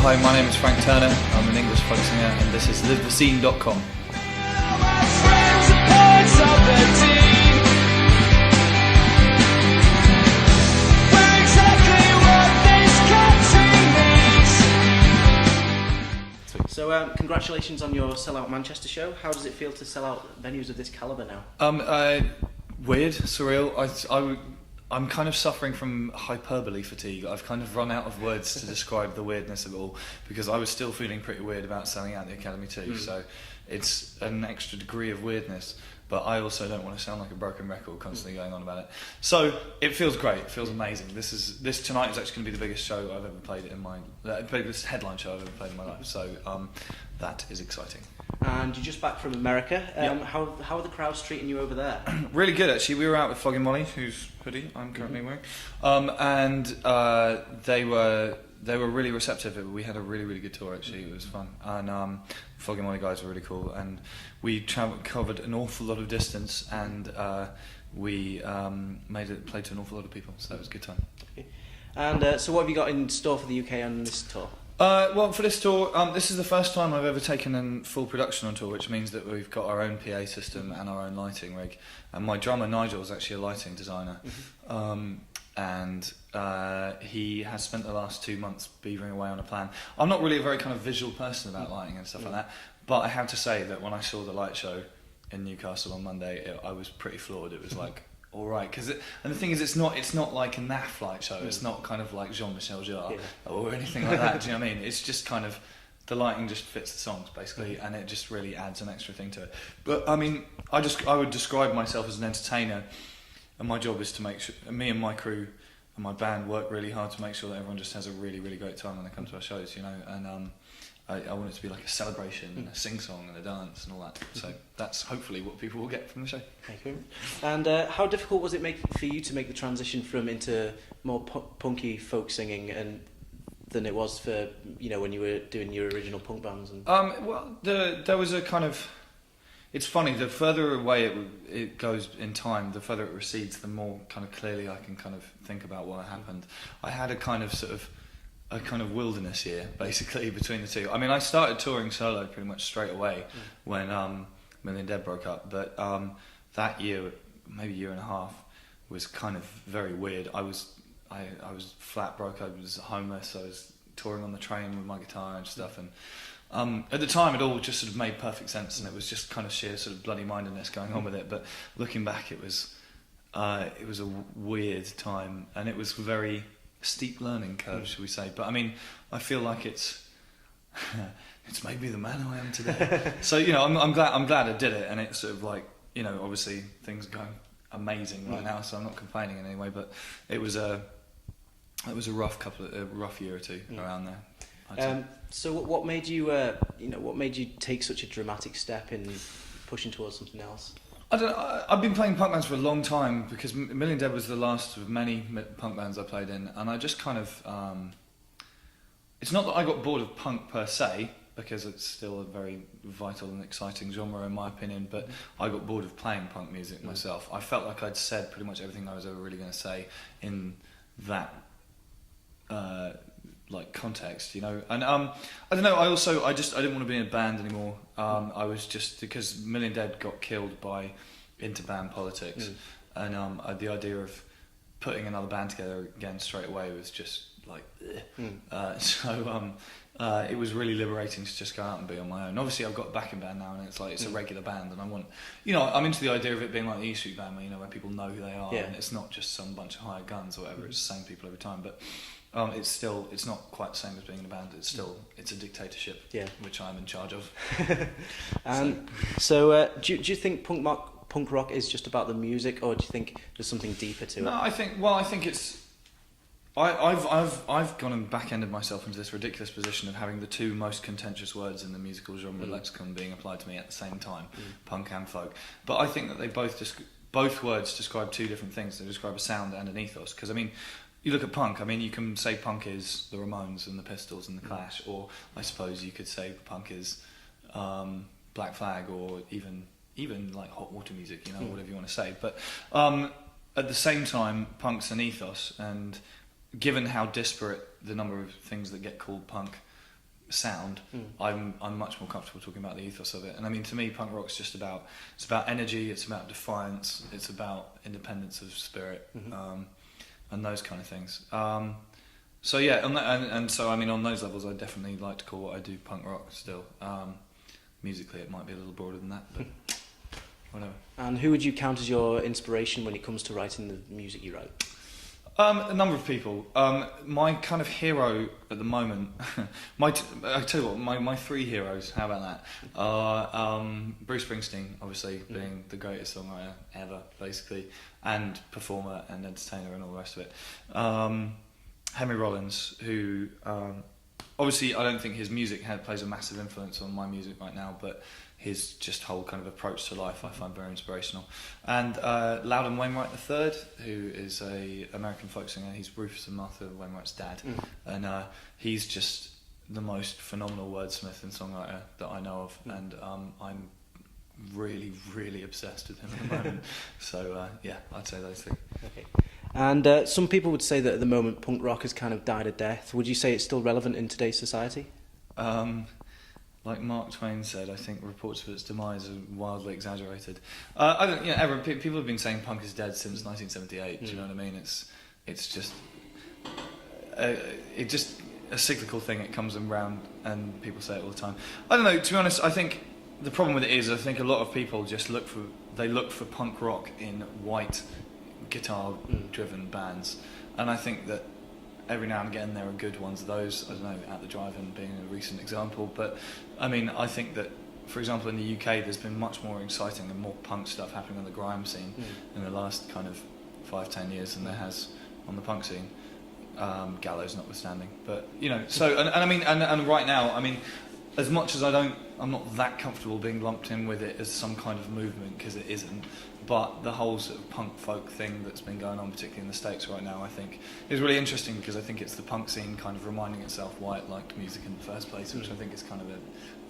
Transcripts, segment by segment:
Hi, my name is Frank Turner. I'm an English folk singer, and this is LiveTheScene.com. So, congratulations on your Sellout Manchester show. How does it feel to sell out venues of this calibre now? Weird, surreal. I'm kind of suffering from hyperbole fatigue. I've kind of run out of words to describe the weirdness of it all, because I was still feeling pretty weird about selling out the Academy too. So it's an extra degree of weirdness, but I also don't want to sound like a broken record constantly going on about it. So it feels great. It feels amazing. This tonight is actually going to be the biggest show I've ever played in my biggest headline show I've ever played in my life. So that is exciting. And you're just back from America. Yep. How are the crowds treating you over there? Really good, actually. We were out with Flogging Molly, whose hoodie I'm currently wearing, and they were really receptive. We had a really good tour, actually. It was fun, and Flogging Molly guys were really cool, and we covered an awful lot of distance, and we played to an awful lot of people, so that was a good time. Okay. And so what have you got in store for the UK on this tour? Well, for this tour, this is the first time I've ever taken in full production on tour, which means that we've got our own PA system and our own lighting rig. And my drummer, Nigel, is actually a lighting designer. And he has spent the last 2 months beavering away on a plan. I'm not really a very kind of visual person about lighting and stuff like that, but I have to say that when I saw the light show in Newcastle on Monday, I was pretty floored. It was like, all right, and the thing is, it's not like a naff light show. It's not kind of like Jean-Michel Jarre or anything like that. Do you know what I mean? It's just kind of, the lighting just fits the songs basically, and it just really adds an extra thing to it. But I mean, I would describe myself as an entertainer, and my job is to make sure me and my crew and my band work really hard to make sure that everyone just has a really great time when they come to our shows, you know. And I want it to be like a celebration and a sing-song and a dance and all that. So that's hopefully what people will get from the show. Thank you. And how difficult was it for you to make the transition into more punky folk singing than it was for, you know, when you were doing your original punk bands? Well, there was a kind of... It's funny, the further away it goes in time, the further it recedes, the more kind of clearly I can kind of think about what happened. I had a kind of wilderness year, basically, between the two. I mean, I started touring solo pretty much straight away when Million Dead broke up, but that year, maybe a year and a half, was kind of very weird. I was flat broke. I was homeless. I was touring on the train with my guitar and stuff, and at the time it all just sort of made perfect sense, and it was just kind of sheer sort of bloody mindedness going on with it. But looking back, it was a weird time, and it was very steep learning curve, should we say. But I mean, I feel like it's made me the man I am today. So, you know, I'm glad I did it, and it's sort of like, you know, obviously things are going amazing right now, so I'm not complaining in any way, but it was a rough year or two around there. So what made you take such a dramatic step in pushing towards something else? I don't know, I've been playing punk bands for a long time, because Million Dead was the last of many punk bands I played in, and I just kind of... it's not that I got bored of punk per se, because it's still a very vital and exciting genre in my opinion, but I got bored of playing punk music myself. I felt like I'd said pretty much everything I was ever really going to say in that like context, you know. And I don't know, I didn't want to be in a band anymore. I was just, because Million Dead got killed by interband politics, and the idea of putting another band together again straight away was just like it was really liberating to just go out and be on my own. Obviously I've got a backing band now, and it's like, it's a regular band, and I want, you know, I'm into the idea of it being like the E Street Band, where, you know, where people know who they are, and it's not just some bunch of hired guns or whatever. It's the same people every time, but it's not quite the same as being in a band. It's a dictatorship, which I'm in charge of. So do you think punk rock is just about the music, or do you think there's something deeper to it? No, I think it's... I've gone and back-ended myself into this ridiculous position of having the two most contentious words in the musical genre lexicon being applied to me at the same time, punk and folk. But I think that they both words describe two different things. They describe a sound and an ethos. Because I mean, you look at punk. I mean, you can say punk is the Ramones and the Pistols and the Clash, or I suppose you could say punk is Black Flag, or even like hot water music. You know, whatever you want to say. But at the same time, punk's an ethos, and given how disparate the number of things that get called punk sound, I'm much more comfortable talking about the ethos of it. And I mean, to me, punk rock's just about energy, it's about defiance, it's about independence of spirit, and those kind of things. So yeah, and so I mean, on those levels, I definitely like to call what I do punk rock still. Musically, it might be a little broader than that, but whatever. And who would you count as your inspiration when it comes to writing the music you write? A number of people. My kind of hero at the moment, I tell you what, my three heroes, how about that, are Bruce Springsteen, obviously, being the greatest songwriter ever, basically, and performer and entertainer and all the rest of it. Henry Rollins, who, obviously, I don't think his music plays a massive influence on my music right now, but his just whole kind of approach to life I find very inspirational. And Loudon Wainwright III, who is a American folk singer. He's Rufus and Martha Wainwright's dad, and he's just the most phenomenal wordsmith and songwriter that I know of, and I'm really, really obsessed with him at the moment. So yeah, I'd say those three. Okay. And some people would say that at the moment punk rock has kind of died a death. Would you say it's still relevant in today's society? Like Mark Twain said, I think reports of its demise are wildly exaggerated. I don't, people have been saying punk is dead since 1978. Do you know what I mean? It's just a cyclical thing. It comes around, and people say it all the time. I don't know. To be honest, I think the problem with it is, I think a lot of people just look for punk rock in white guitar-driven bands, and I think that every now and again there are good ones of those. I don't know, At the Drive-In being a recent example, but I mean, I think that, for example, in the UK there's been much more exciting and more punk stuff happening on the grime scene in the last kind of 5-10 years than there has on the punk scene, Gallows notwithstanding. But so and I mean, and right now, I mean, as much as I'm not that comfortable being lumped in with it as some kind of movement, because it isn't, but the whole sort of punk folk thing that's been going on, particularly in the States right now, I think is really interesting, because I think it's the punk scene kind of reminding itself why it liked music in the first place, which I think is kind of a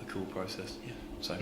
cool process. Yeah. So.